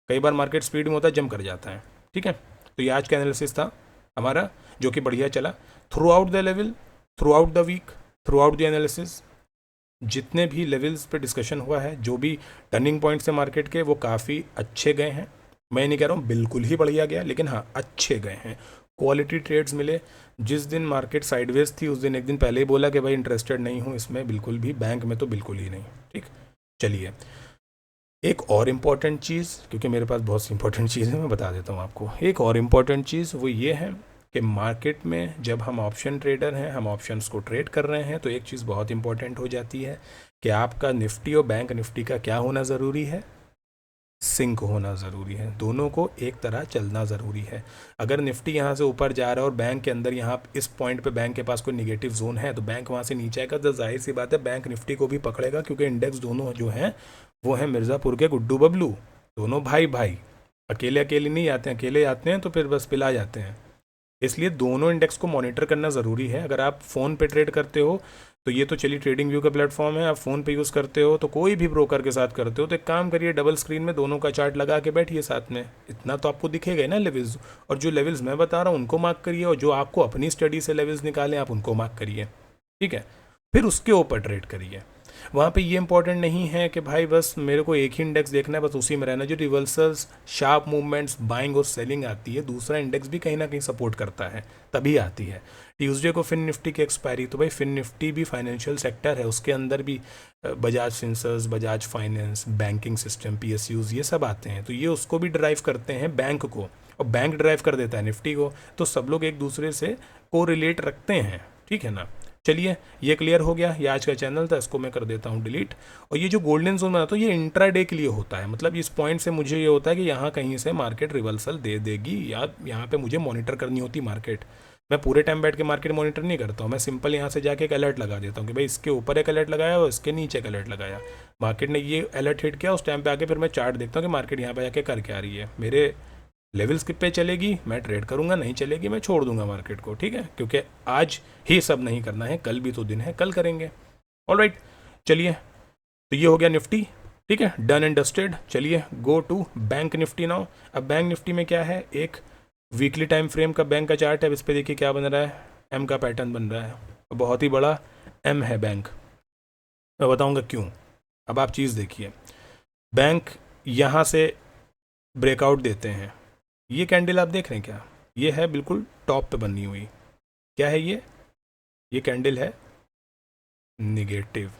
कई बार मार्केट स्पीड में होता है जम कर जाता है, ठीक है। तो ये आज का एनालिसिस था हमारा, जो कि बढ़िया चला throughout the level, throughout the week, throughout the analysis, जितने भी लेवल्स पे डिस्कशन हुआ है, जो भी टर्निंग पॉइंट्स है मार्केट के, वो काफ़ी अच्छे गए हैं। मैं नहीं कह रहा हूँ बिल्कुल ही बढ़िया गया, लेकिन हाँ अच्छे गए हैं, क्वालिटी ट्रेड्स मिले। जिस दिन मार्केट साइडवेज थी उस दिन एक दिन पहले ही बोला कि भाई इंटरेस्टेड नहीं हूँ इसमें बिल्कुल भी, बैंक में तो बिल्कुल ही नहीं, ठीक। चलिए एक और इम्पॉर्टेंट चीज़, क्योंकि मेरे पास बहुत सी इंपॉर्टेंट चीज़ है, मैं बता देता हूँ आपको। एक और इम्पॉर्टेंट चीज़ वो ये है कि मार्केट में जब हम ऑप्शन ट्रेडर हैं, हम ऑप्शंस को ट्रेड कर रहे हैं, तो एक चीज़ बहुत इंपॉर्टेंट हो जाती है कि आपका निफ्टी और बैंक निफ्टी का क्या होना ज़रूरी है, सिंक होना ज़रूरी है, दोनों को एक तरह चलना ज़रूरी है। अगर निफ्टी यहाँ से ऊपर जा रहा है और बैंक के अंदर यहाँ इस पॉइंट पे बैंक के पास कोई निगेटिव जोन है, तो बैंक वहाँ से नीचे आएगा, तो जाहिर सी बात है बैंक निफ्टी को भी पकड़ेगा, क्योंकि इंडेक्स दोनों जो हैं वो हैं मिर्ज़ापुर के गुड्डू बबलू, दोनों भाई भाई, अकेले अकेले नहीं आते हैं, अकेले आते हैं तो फिर बस पिला जाते हैं, इसलिए दोनों इंडेक्स को मॉनिटर करना ज़रूरी है। अगर आप फ़ोन पे ट्रेड करते हो तो ये तो चलिए ट्रेडिंग व्यू का प्लेटफॉर्म है, आप फ़ोन पे यूज़ करते हो तो कोई भी ब्रोकर के साथ करते हो तो एक काम करिए, डबल स्क्रीन में दोनों का चार्ट लगा के बैठिए साथ में, इतना तो आपको दिखेगा ना लेवल्स, और जो लेवल्स मैं बता रहा हूँ उनको मार्क करिए, और जो आपको अपनी स्टडी से लेवल्स निकालें आप उनको मार्क करिए, ठीक है, फिर उसके ऊपर ट्रेड करिए। वहाँ पे ये इंपॉर्टेंट नहीं है कि भाई बस मेरे को एक ही इंडेक्स देखना है, बस उसी में रहना, जो रिवर्सल्स शार्प मूवमेंट्स बाइंग और सेलिंग आती है, दूसरा इंडेक्स भी कहीं ना कहीं सपोर्ट करता है तभी आती है। ट्यूसडे को फिन निफ्टी की एक्सपायरी, तो भाई फिन निफ्टी भी फाइनेंशियल सेक्टर है, उसके अंदर भी Bajaj Finserv, Bajaj Finance, banking system, PSUs, ये सब आते हैं, तो ये उसको भी ड्राइव करते हैं बैंक को, और बैंक ड्राइव कर देता है निफ्टी को, तो सब लोग एक दूसरे से को रिलेट रखते हैं, ठीक है ना। चलिए ये क्लियर हो गया, ये आज का चैनल था, इसको मैं कर देता हूँ डिलीट। और ये जो गोल्डन जोन बनाता हूँ ये इंट्राडे के लिए होता है, मतलब इस पॉइंट से मुझे ये होता है कि यहाँ कहीं से मार्केट रिवर्सल दे देगी, या यहाँ पे मुझे मॉनिटर करनी होती मार्केट। मैं पूरे टाइम बैठ के मार्केट मॉनिटर नहीं करता हूँ, मैं सिंपल यहाँ से जाके एक अलर्ट लगा देता हूँ कि भाई इसके ऊपर एक अलर्ट लगाया और इसके नीचे एक अलर्ट लगाया, मार्केट ने ये अलर्ट हिट किया, उस टाइम पे आके फिर मैं चार्ट देखता हूँ कि मार्केट यहाँ पे जाके कर क्या रही है, मेरे लेवल्स किस पे चलेगी मैं ट्रेड करूंगा, नहीं चलेगी मैं छोड़ दूंगा मार्केट को, ठीक है, क्योंकि आज ही सब नहीं करना है, कल भी तो दिन है, कल करेंगे। ऑलराइट, चलिए तो ये हो गया निफ्टी, ठीक है, डन एंड डस्टेड। चलिए go to bank Nifty now. अब बैंक निफ्टी में क्या है, एक वीकली टाइम फ्रेम का बैंक का चार्ट है, इस पर देखिए क्या बन रहा है, एम का पैटर्न बन रहा है, बहुत ही बड़ा एम है बैंक, मैं बताऊंगा क्यों। अब आप चीज़ देखिए, बैंक यहाँ से ब्रेकआउट देते हैं, ये कैंडल आप देख रहे हैं क्या, ये है बिल्कुल टॉप पे बनी हुई, क्या है ये कैंडल है निगेटिव,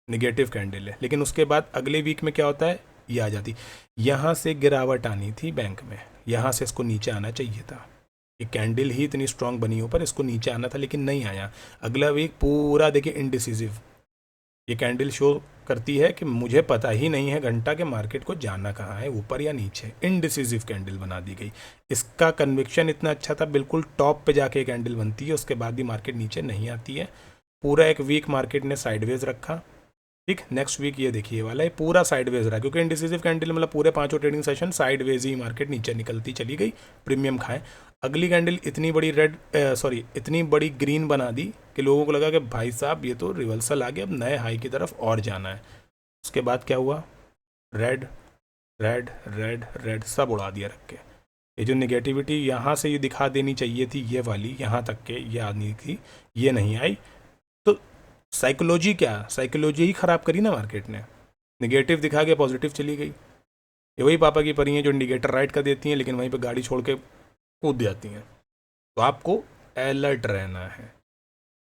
निगेटिव कैंडल है, लेकिन उसके बाद अगले वीक में क्या होता है, ये आ जाती, यहाँ से गिरावट आनी थी बैंक में, यहाँ से इसको नीचे आना चाहिए था, ये कैंडल ही इतनी स्ट्रांग बनी ऊपर, इसको नीचे आना था लेकिन नहीं आया। अगला वीक पूरा देखिए इनडिसिसिव, ये कैंडल शो करती है कि मुझे पता ही नहीं है घंटा के मार्केट को जाना कहाँ है, ऊपर या नीचे। इनडिसिसिव कैंडल बना दी गई। इसका कन्विक्शन इतना अच्छा था, बिल्कुल टॉप पे जाके कैंडल बनती है, उसके बाद भी मार्केट नीचे नहीं आती है। पूरा एक वीक मार्केट ने साइडवेज रखा। ठीक, नेक्स्ट वीक ये देखिए वाला है पूरा साइडवेज रहा, क्योंकि इनडिसिसिव कैंडल मतलब पूरे 5 ट्रेडिंग सेशन साइडवेज ही मार्केट नीचे निकलती चली गई, प्रीमियम खाएं। अगली कैंडल इतनी बड़ी इतनी बड़ी ग्रीन बना दी कि लोगों को लगा कि भाई साहब ये तो रिवर्सल आ गया, अब नए हाई की तरफ और जाना है। उसके बाद क्या हुआ, रेड रेड रेड रेड सब उड़ा दिया रख के। ये जो निगेटिविटी यहाँ से ये दिखा देनी चाहिए थी, ये वाली यहाँ तक के ये आनी थी, ये नहीं आई। तो साइकोलॉजी क्या, साइकोलॉजी ही ख़राब करी ना मार्केट ने। निगेटिव दिखा के पॉजिटिव चली गई। ये वही पापा की परी हैं जो इंडिकेटर राइट कर देती हैं, लेकिन वहीं पे गाड़ी छोड़ के कूद जाती हैं। तो आपको अलर्ट रहना है,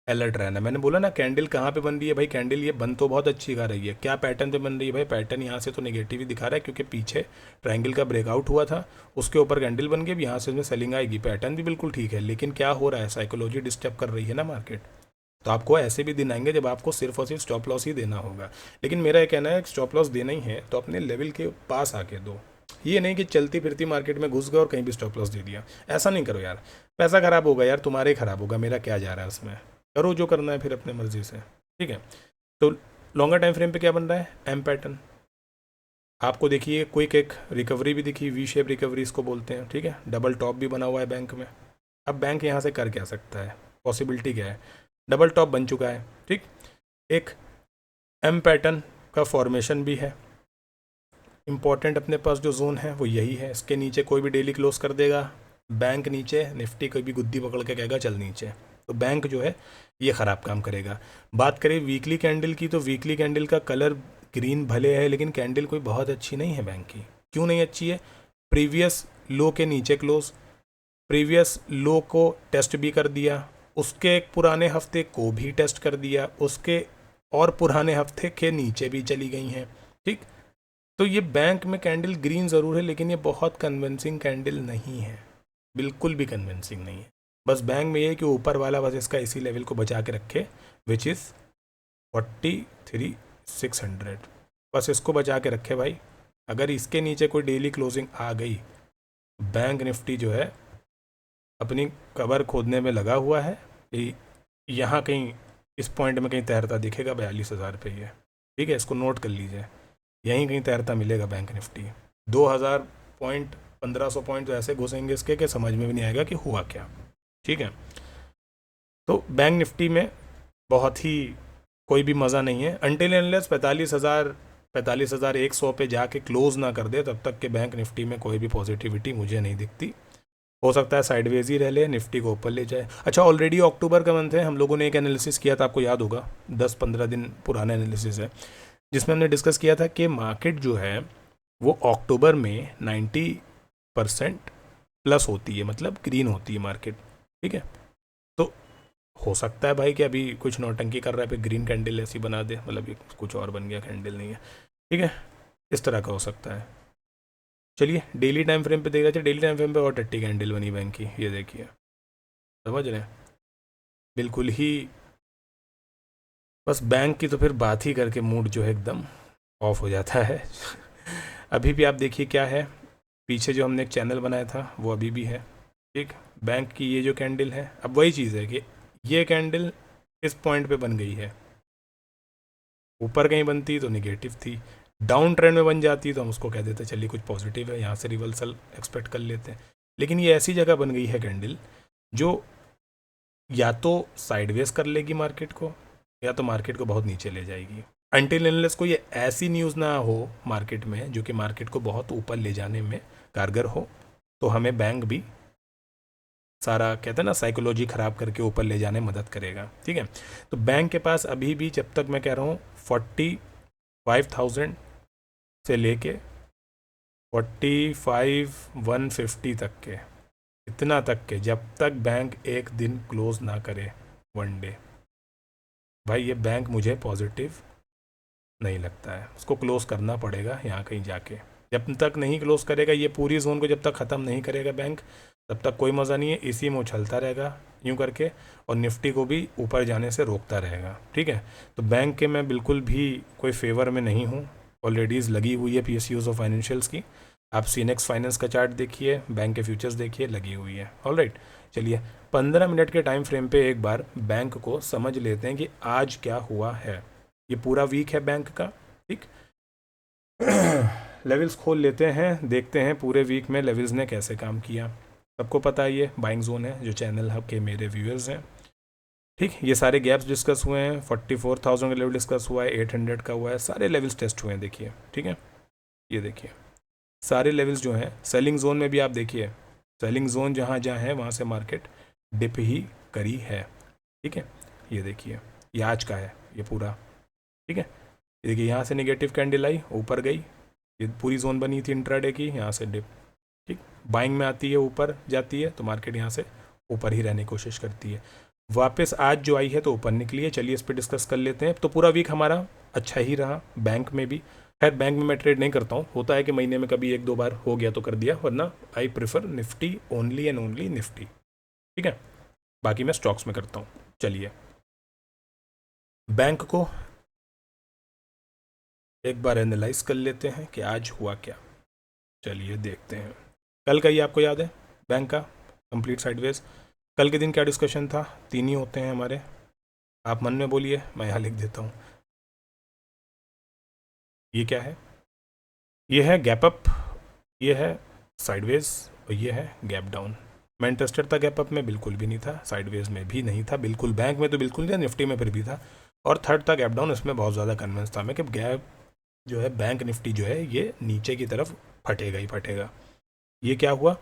अलर्ट रहना। मैंने बोला ना कैंडल कहाँ पे बन रही है भाई, कैंडल ये बन तो बहुत अच्छी कर रही है, क्या पैटर्न पे बन रही है भाई, पैटर्न यहाँ से तो नेगेटिव ही दिखा रहा है, क्योंकि पीछे ट्रायंगल का ब्रेकआउट हुआ था, उसके ऊपर कैंडल बन गई, अब यहाँ से इसमें सेलिंग आएगी, पैटर्न भी बिल्कुल ठीक है। लेकिन क्या हो रहा है, साइकोलॉजी डिस्टर्ब कर रही है ना मार्केट। तो आपको ऐसे भी दिन आएंगे जब आपको सिर्फ और सिर्फ स्टॉप लॉस ही देना होगा। लेकिन मेरा ये कहना है स्टॉप लॉस देना ही है तो अपने लेवल के पास आके दो, ये नहीं कि चलती फिरती मार्केट में घुस गए और कहीं भी स्टॉप लॉस दे दिया। ऐसा नहीं करो यार, पैसा खराब होगा यार, तुम्हारे ही खराब होगा, मेरा क्या जा रहा है उसमें। करो जो करना है फिर अपने मर्जी से, ठीक है। तो लॉन्गर टाइम फ्रेम पे क्या बन रहा है, एम पैटर्न। आपको देखिए क्विक एक रिकवरी भी दिखी, वी शेप रिकवरी इसको बोलते हैं, ठीक है। डबल टॉप भी बना हुआ है बैंक में। अब बैंक यहाँ से कर क्या सकता है, पॉसिबिलिटी क्या है, डबल टॉप बन चुका है, ठीक। एक एम पैटर्न का फॉर्मेशन भी है। इम्पॉर्टेंट अपने पास जो जोन है वो यही है, इसके नीचे कोई भी डेली क्लोज कर देगा, बैंक नीचे, निफ्टी कोई भी गुद्दी पकड़ के कहेगा चल नीचे, तो बैंक जो है ये ख़राब काम करेगा। बात करें वीकली कैंडल की, तो वीकली कैंडल का कलर ग्रीन भले है, लेकिन कैंडल कोई बहुत अच्छी नहीं है बैंक की। क्यों नहीं अच्छी है, प्रीवियस लो के नीचे क्लोज, प्रीवियस लो को टेस्ट भी कर दिया, उसके एक पुराने हफ्ते को भी टेस्ट कर दिया, उसके और पुराने हफ्ते के नीचे भी चली गई हैं, ठीक। तो ये बैंक में कैंडल ग्रीन ज़रूर है, लेकिन ये बहुत कन्विंसिंग कैंडल नहीं है, बिल्कुल भी कन्विंसिंग नहीं है। बस बैंक में ये है कि ऊपर वाला बस इसका इसी लेवल को बचा के रखे, विच इज़ 43,600, बस इसको बचा के रखे भाई। अगर इसके नीचे कोई डेली क्लोजिंग आ गई, बैंक निफ्टी जो है अपनी कबर खोदने में लगा हुआ है। यहाँ कहीं इस पॉइंट में कहीं तैरता दिखेगा 42,000 पे ही है, ठीक है, इसको नोट कर लीजिए, यहीं कहीं तैरता मिलेगा बैंक निफ्टी। 2,000 पॉइंट 1,500 पॉइंट तो ऐसे घुसेंगे इसके कि समझ में भी नहीं आएगा कि हुआ क्या, ठीक है। तो बैंक निफ्टी में बहुत ही कोई भी मज़ा नहीं है अनटिल अनलेस 45,100 पे जाके क्लोज ना कर दे, तब तक के बैंक निफ्टी में कोई भी पॉजिटिविटी मुझे नहीं दिखती। हो सकता है साइडवेज ही रह ले, निफ्टी को ऊपर ले जाए। अच्छा, ऑलरेडी अक्टूबर का मंथ है, हम लोगों ने एक एनालिसिस किया था, आपको याद होगा, 10-15 दिन पुराना एनालिसिस है, जिसमें हमने डिस्कस किया था कि मार्केट जो है वो अक्टूबर में 90% प्लस होती है, मतलब ग्रीन होती है मार्केट, ठीक है। तो हो सकता है भाई कि अभी कुछ नौटंकी कर रहा है, फिर ग्रीन कैंडल ऐसी बना दे, मतलब ये कुछ और बन गया, कैंडल नहीं है, ठीक है, इस तरह का हो सकता है। चलिए डेली टाइम फ्रेम पे देख रहे थे, डेली टाइम फ्रेम पे और टट्टी कैंडल बनी बैंक की, ये देखिए, समझ रहे हैं, बिल्कुल ही बस बैंक की तो फिर बात ही करके मूड जो है एकदम ऑफ हो जाता है। अभी भी आप देखिए क्या है, पीछे जो हमने एक चैनल बनाया था वो अभी भी है, ठीक। बैंक की ये जो कैंडल है, अब वही चीज़ है कि ये कैंडल इस पॉइंट पे बन गई है, ऊपर कहीं बनती तो निगेटिव थी, डाउन ट्रेंड में बन जाती तो हम उसको कह देते चलिए कुछ पॉजिटिव है, यहाँ से रिवर्सल एक्सपेक्ट कर लेते हैं। लेकिन ये ऐसी जगह बन गई है कैंडल जो या तो साइडवेज कर लेगी मार्केट को, या तो मार्केट को बहुत नीचे ले जाएगी। अनटिल अनलेस कोई ऐसी न्यूज़ ना हो मार्केट में जो कि मार्केट को बहुत ऊपर ले जाने में कारगर हो, तो हमें बैंक भी सारा कहते हैं ना साइकोलॉजी ख़राब करके ऊपर ले जाने में मदद करेगा, ठीक है। तो बैंक के पास अभी भी जब तक मैं कह रहा हूँ 45,000 से लेके 45,150 तक के, इतना तक के, जब तक बैंक एक दिन क्लोज ना करे वन डे, भाई ये बैंक मुझे पॉजिटिव नहीं लगता है, उसको क्लोज करना पड़ेगा यहाँ कहीं जाके। जब तक नहीं क्लोज करेगा ये पूरी जोन को, जब तक ख़त्म नहीं करेगा बैंक, तब तक कोई मज़ा नहीं है, इसी में उछलता रहेगा यूँ करके, और निफ्टी को भी ऊपर जाने से रोकता रहेगा। ठीक है, तो बैंक के मैं बिल्कुल भी कोई फेवर में नहीं हूँ। ऑलरेडीज लगी हुई है PSUs और फाइनेंशियल्स की। आप सीनेक्स फाइनेंस का चार्ट देखिए, बैंक के फ्यूचर्स देखिए, लगी हुई है। ऑलराइट, चलिए 15 मिनट के टाइम फ्रेम पे एक बार बैंक को समझ लेते हैं कि आज क्या हुआ है। ये पूरा वीक है बैंक का। ठीक, लेवल्स खोल लेते हैं, देखते हैं पूरे वीक में लेवल्स ने कैसे काम किया। सबको पता है ये बाइंग जोन है, जो चैनल हब के मेरे व्यूअर्स हैं। ठीक, ये सारे गैप्स डिस्कस हुए हैं, 44,000 का लेवल डिस्कस हुआ है, 800 का हुआ है, सारे लेवल्स टेस्ट हुए हैं। देखिए, ठीक है, ये देखिए सारे लेवल्स जो हैं। सेलिंग जोन में भी आप देखिए, सेलिंग जोन जहाँ जहाँ है वहाँ से मार्केट डिप ही करी है। ठीक है, ये देखिए, ये आज का है ये पूरा। ठीक है, ये देखिए यहाँ से नेगेटिव कैंडल आई, ऊपर गई, ये पूरी जोन बनी थी इंट्राडे की, यहाँ से डिप। ठीक, बाइंग में आती है, ऊपर जाती है, तो मार्केट यहाँ से ऊपर ही रहने की कोशिश करती है। वापस आज जो आई है तो ऊपर निकली है। चलिए इस पर डिस्कस कर लेते हैं। तो पूरा वीक हमारा अच्छा ही रहा, बैंक में भी। खैर बैंक में मैं ट्रेड नहीं करता हूँ, होता है कि महीने में कभी 1-2 बार हो गया तो कर दिया, वरना I prefer Nifty, only and only Nifty. ठीक है, बाकी मैं स्टॉक्स में करता हूँ। चलिए बैंक को एक बार एनालाइज कर लेते हैं कि आज हुआ क्या। चलिए देखते हैं। कल का ही आपको याद है बैंक का कंप्लीट साइडवेज। कल के दिन क्या डिस्कशन था? 3 ही होते हैं हमारे, आप मन में बोलिए, मैं यहाँ लिख देता हूँ। ये क्या है? ये है गैप अप, ये है साइडवेज, और ये है गैप डाउन। मैं इंटरेस्टेड था गैप अप में, बिल्कुल भी नहीं था। साइडवेज में भी नहीं था बिल्कुल, बैंक में तो बिल्कुल नहीं था, निफ्टी में फिर भी था। और थर्ड था गैप डाउन, इसमें बहुत ज़्यादा कन्विंस था मैं कि गैप जो है बैंक निफ्टी जो है ये नीचे की तरफ फटेगा ही फटेगा। ये क्या हुआ?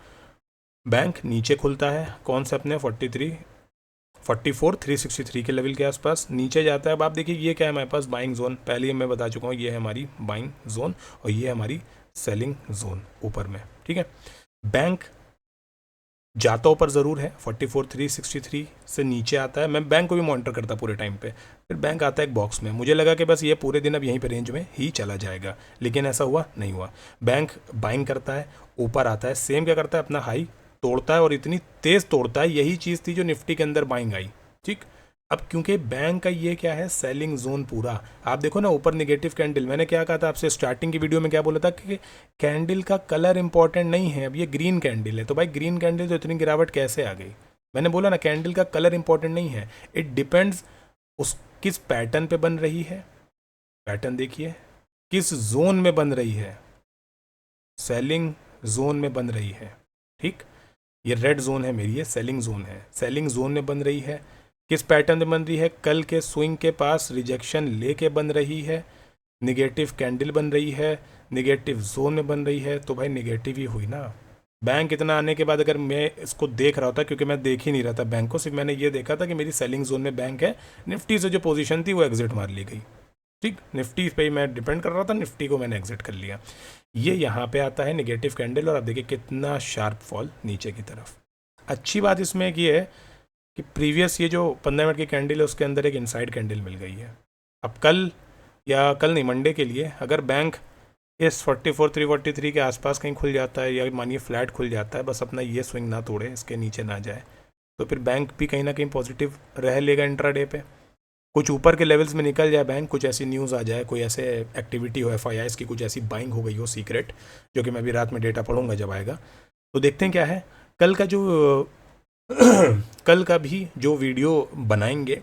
बैंक नीचे खुलता है, कौन से अपने 44,363 के लेवल के आसपास नीचे जाता है। अब आप देखिए ये क्या है हमारे पास, बाइंग जोन। पहले ही मैं बता चुका हूँ, ये है हमारी बाइंग जोन और ये है हमारी सेलिंग जोन ऊपर में। ठीक है, बैंक जाता ऊपर ज़रूर है, 44,363 से नीचे आता है। मैं बैंक को भी मॉनिटर करता पूरे टाइम पे। फिर बैंक आता है एक बॉक्स में, मुझे लगा कि बस ये पूरे दिन अब यहीं पे रेंज में ही चला जाएगा, लेकिन ऐसा हुआ नहीं हुआ। बैंक बाइंग करता है, ऊपर आता है, सेम क्या करता है, अपना हाई तोड़ता है, और इतनी तेज़ तोड़ता है। यही चीज़ थी जो निफ्टी के अंदर बाइंग आई। ठीक, अब क्योंकि बैंक का ये क्या है, सेलिंग जोन पूरा। आप देखो ना ऊपर नेगेटिव कैंडल, मैंने क्या कहा था आपसे स्टार्टिंग की वीडियो में, क्या बोला था कि कैंडल का कलर इंपॉर्टेंट नहीं है। अब ये ग्रीन कैंडल है, तो भाई ग्रीन कैंडल तो इतनी गिरावट कैसे आ गई? मैंने बोला ना कैंडल का कलर इंपॉर्टेंट नहीं है, इट डिपेंड्स उस किस पैटर्न पे बन रही है। पैटर्न देखिए, किस जोन में बन रही है, सेलिंग जोन में बन रही है। ठीक, ये रेड जोन है मेरी, ये सेलिंग जोन है, सेलिंग जोन में बन रही है। किस पैटर्न में बन रही है? कल के स्विंग के पास रिजेक्शन लेके बन रही है, निगेटिव कैंडल बन रही है, निगेटिव जोन में बन रही है, तो भाई निगेटिव ही हुई ना। बैंक इतना आने के बाद अगर मैं इसको देख रहा होता, क्योंकि मैं देख ही नहीं रहा था बैंक को, सिर्फ मैंने ये देखा था कि मेरी सेलिंग जोन में बैंक है, निफ्टी से जो पोजीशन थी वो एग्जिट मार ली गई। ठीक, निफ्टी पे ही मैं डिपेंड कर रहा था, निफ्टी को मैंने एग्जिट कर लिया। ये यहाँ पे आता है निगेटिव कैंडल, और आप देखिए कितना शार्प फॉल नीचे की तरफ। अच्छी बात इसमें एक ये है कि प्रीवियस ये जो 15 मिनट की कैंडल है उसके अंदर एक इनसाइड कैंडल मिल गई है। अब कल, या कल नहीं, मंडे के लिए अगर बैंक इस 44,343 के आसपास कहीं खुल जाता है, या मानिए फ्लैट खुल जाता है, बस अपना ये स्विंग ना तोड़े, इसके नीचे ना जाए, तो फिर बैंक भी कहीं ना कहीं पॉजिटिव रह लेगा इंट्राडे पे। कुछ ऊपर के लेवल्स में निकल जाए बैंक, कुछ ऐसी न्यूज़ आ जाए, कोई ऐसे एक्टिविटी हो FIIs की, कुछ ऐसी बाइंग हो गई हो सीक्रेट, जो कि मैं भी रात में डेटा पढ़ूंगा जब आएगा, तो देखते हैं क्या है। कल का जो कल का भी जो वीडियो बनाएंगे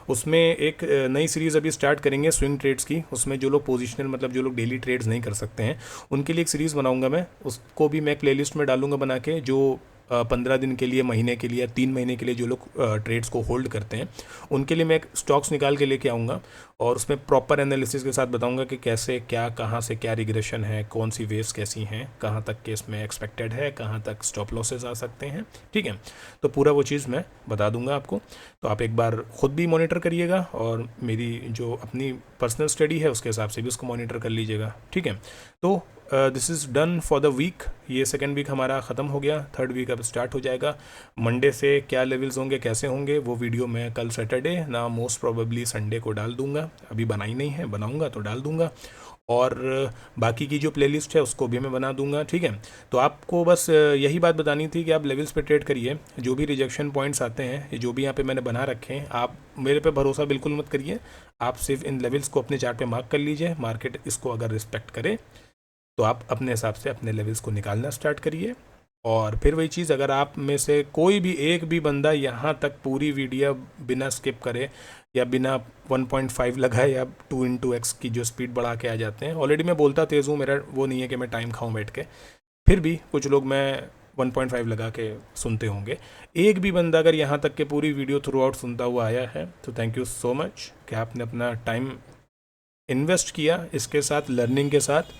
उसमें एक नई सीरीज़ अभी स्टार्ट करेंगे स्विंग ट्रेड्स की। उसमें जो लोग पोजिशनल, मतलब जो लोग डेली ट्रेड्स नहीं कर सकते हैं, उनके लिए एक सीरीज़ बनाऊंगा मैं, उसको भी मैं प्लेलिस्ट में डालूंगा बना के। जो 15 दिन के लिए, महीने के लिए, 3 महीने के लिए जो लोग ट्रेड्स को होल्ड करते हैं, उनके लिए मैं एक स्टॉक्स निकाल के लेके आऊँगा, और उसमें प्रॉपर एनालिसिस के साथ बताऊँगा कि कैसे क्या, कहाँ से क्या रिग्रेशन है, कौन सी वेव्स कैसी हैं, कहाँ तक केस में एक्सपेक्टेड है, कहाँ तक स्टॉप लॉसेस आ सकते हैं। ठीक है, तो पूरा वो चीज़ मैं बता दूंगा आपको, तो आप एक बार ख़ुद भी मॉनिटर करिएगा, और मेरी जो अपनी पर्सनल स्टडी है उसके हिसाब से भी उसको मॉनिटर कर लीजिएगा। ठीक है, तो this is done for the week. ये सेकेंड वीक हमारा ख़त्म हो गया, थर्ड वीक अब स्टार्ट हो जाएगा। मंडे से क्या लेवल्स होंगे, कैसे होंगे, वो वीडियो मैं कल सैटरडे ना मोस्ट प्रोबेबली संडे को डाल दूंगा। अभी बनाई नहीं है, बनाऊंगा तो डाल दूंगा। और बाकी की जो प्लेलिस्ट है उसको भी मैं बना दूंगा, ठीक है। तो आपको बस यही बात बतानी थी कि आप लेवल्स पे ट्रेड करिए, जो भी रिजेक्शन पॉइंट्स आते हैं, जो भी यहाँ पे मैंने बना रखे हैं, आप मेरे पे भरोसा बिल्कुल मत करिए। आप सिर्फ इन लेवल्स को अपने चार्ट पे मार्क कर लीजिए, मार्केट इसको अगर रिस्पेक्ट करे तो आप अपने हिसाब से अपने लेवल्स को निकालना स्टार्ट करिए। और फिर वही चीज़, अगर आप में से कोई भी एक भी बंदा यहाँ तक पूरी वीडियो बिना स्किप करे या बिना 1.5 लगाए या 2x की जो स्पीड बढ़ा के आ जाते हैं, ऑलरेडी मैं बोलता तेज़ हूँ, मेरा वो नहीं है कि मैं टाइम खाऊं बैठ के, फिर भी कुछ लोग मैं 1.5 लगा के सुनते होंगे, एक भी बंदा अगर यहाँ तक के पूरी वीडियो थ्रू आउट सुनता हुआ आया है तो थैंक यू सो मच कि आपने अपना टाइम इन्वेस्ट किया इसके साथ, लर्निंग के साथ।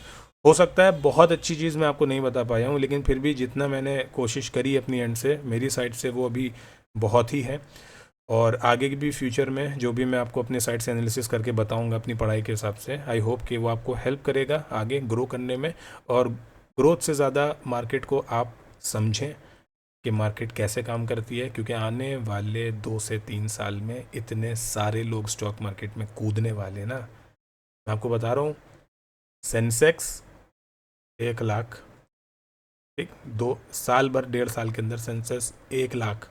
हो सकता है बहुत अच्छी चीज़ मैं आपको नहीं बता पाया हूँ, लेकिन फिर भी जितना मैंने कोशिश करी अपनी एंड से, मेरी साइड से, वो अभी बहुत ही है। और आगे भी फ्यूचर में जो भी मैं आपको अपने साइड से एनालिसिस करके बताऊंगा अपनी पढ़ाई के हिसाब से, आई होप कि वो आपको हेल्प करेगा आगे ग्रो करने में। और ग्रोथ से ज़्यादा मार्केट को आप समझें कि मार्केट कैसे काम करती है, क्योंकि आने वाले 2 से 3 साल में इतने सारे लोग स्टॉक मार्केट में कूदने वाले ना, मैं आपको बता रहा हूँ। सेंसेक्स 1 लाख, ठीक, 2 साल भर 1.5 साल के अंदर सेंसेक्स 1 लाख,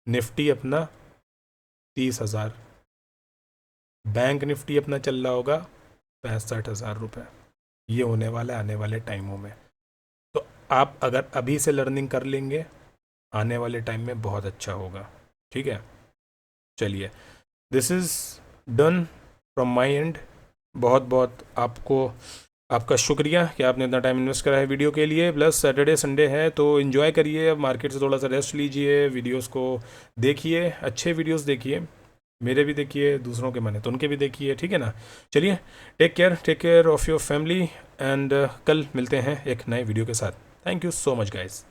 निफ्टी अपना 30,000, बैंक निफ्टी अपना चल रहा होगा 65,000 रुपये। ये होने वाला है आने वाले टाइमों में। तो आप अगर अभी से लर्निंग कर लेंगे, आने वाले टाइम में बहुत अच्छा होगा, ठीक है। चलिए, this is done from my and. बहुत बहुत आपका शुक्रिया कि आपने इतना टाइम इन्वेस्ट करा है वीडियो के लिए। प्लस सैटरडे संडे है तो इन्जॉय करिए, मार्केट से थोड़ा सा रेस्ट लीजिए, वीडियोस को देखिए, अच्छे वीडियोस देखिए, मेरे भी देखिए, दूसरों के माने तो उनके भी देखिए, ठीक है ना। चलिए, take care of your family, and कल मिलते हैं एक नए वीडियो के साथ। Thank you so much guys.